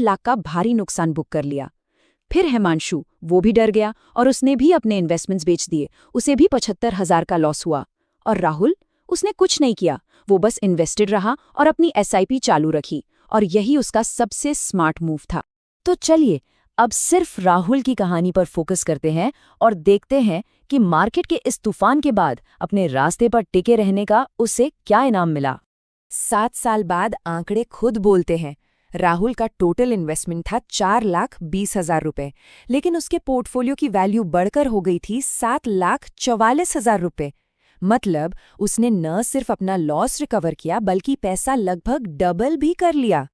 लाख का भारी नुकसान बुक कर लिया। फिर हिमांशु, वो भी डर गया और उसने भी अपने इन्वेस्टमेंट्स बेच दिए। उसे भी 75,000 का लॉस हुआ। और राहुल, उसने कुछ नहीं किया, वो बस इन्वेस्टेड रहा और अपनी एसआईपी चालू रखी, और यही उसका सबसे स्मार्ट मूव था। तो चलिए अब सिर्फ राहुल की कहानी पर फोकस करते हैं और देखते हैं कि मार्केट के इस तूफान के बाद अपने रास्ते पर टिके रहने का उसे क्या इनाम मिला। 7 साल बाद आंकड़े खुद बोलते हैं। राहुल का टोटल इन्वेस्टमेंट था 4,20,000 रुपए, लेकिन उसके पोर्टफोलियो की वैल्यू बढ़कर हो गई थी 7,44,000 रुपए। मतलब उसने न सिर्फ अपना लॉस रिकवर किया बल्कि पैसा लगभग डबल भी कर लिया।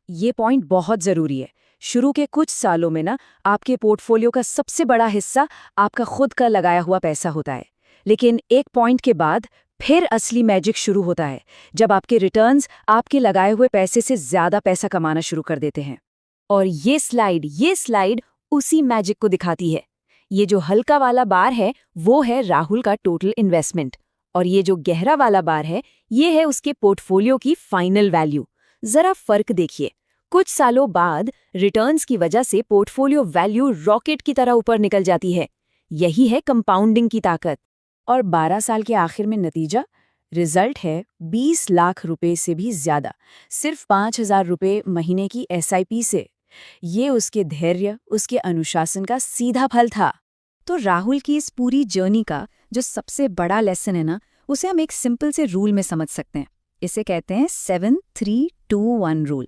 ये पॉइंट बहुत जरूरी है। शुरू के कुछ सालों में आपके पोर्टफोलियो का सबसे बड़ा हिस्सा आपका खुद का लगाया हुआ पैसा होता है, लेकिन एक पॉइंट के बाद फिर असली मैजिक शुरू होता है, जब आपके रिटर्न्स आपके लगाए हुए पैसे से ज्यादा पैसा कमाना शुरू कर देते हैं। और ये स्लाइड उसी मैजिक को दिखाती है। ये जो हल्का वाला बार है वो है राहुल का टोटल इन्वेस्टमेंट, और ये जो गहरा वाला बार है ये है उसके पोर्टफोलियो की फाइनल वैल्यू। जरा फर्क देखिए, कुछ सालों बाद रिटर्न्स की वजह से पोर्टफोलियो वैल्यू रॉकेट की तरह ऊपर निकल जाती है। यही है कंपाउंडिंग की ताकत। और 12 साल के आखिर में नतीजा रिजल्ट है 20 लाख रुपए से भी ज्यादा, सिर्फ 5,000 रुपए महीने की एसआईपी से। ये उसके धैर्य, उसके अनुशासन का सीधा फल था। तो राहुल की इस पूरी जर्नी का जो सबसे बड़ा लेसन है उसे हम एक सिंपल से रूल में समझ सकते हैं। इसे कहते हैं 7-3-2-1 रूल।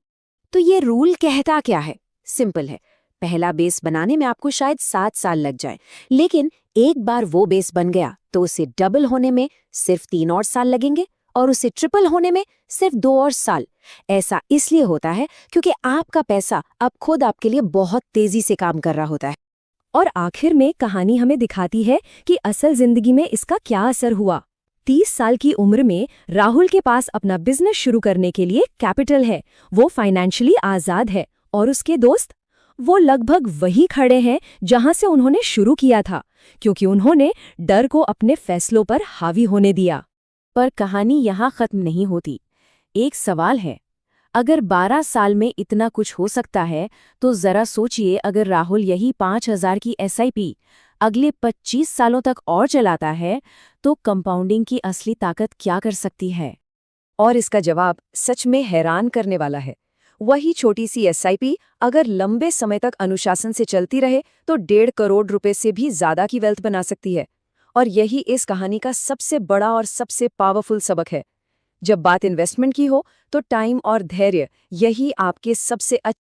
तो ये रूल कहता क्या है? सिंपल है। पहला बेस बनाने में आपको शायद 7 साल लग जाए, लेकिन एक बार वो बेस बन गया तो उसे डबल होने में सिर्फ 3 और साल लगेंगे, और उसे ट्रिपल होने में सिर्फ 2 और साल। ऐसा इसलिए होता है क्योंकि आपका पैसा अब खुद आपके लिए बहुत तेजी से काम कर रहा होता है। और आखिर में कहानी हमें दिखाती है कि असल जिंदगी में इसका क्या असर हुआ। 30 साल की उम्र में राहुल के पास अपना बिजनेस शुरू करने के लिए कैपिटल है, वो फाइनेंशियली आज़ाद है, और उसके दोस्त वो लगभग वही खड़े हैं जहां से उन्होंने शुरू किया था, क्योंकि उन्होंने डर को अपने फैसलों पर हावी होने दिया। पर कहानी यहाँ खत्म नहीं होती। एक सवाल है, अगर 12 साल में इतना कुछ हो सकता है तो जरा सोचिए, अगर राहुल यही 5,000 की एसआईपी अगले 25 सालों तक और चलाता है तो कंपाउंडिंग की असली ताकत क्या कर सकती है। और इसका जवाब सच में हैरान करने वाला है। वही छोटी सी एसआईपी अगर लंबे समय तक अनुशासन से चलती रहे तो 1.5 करोड़ रुपए से भी ज्यादा की वेल्थ बना सकती है। और यही इस कहानी का सबसे बड़ा और सबसे पावरफुल सबक है। जब बात इन्वेस्टमेंट की हो तो टाइम और धैर्य, यही आपके सबसे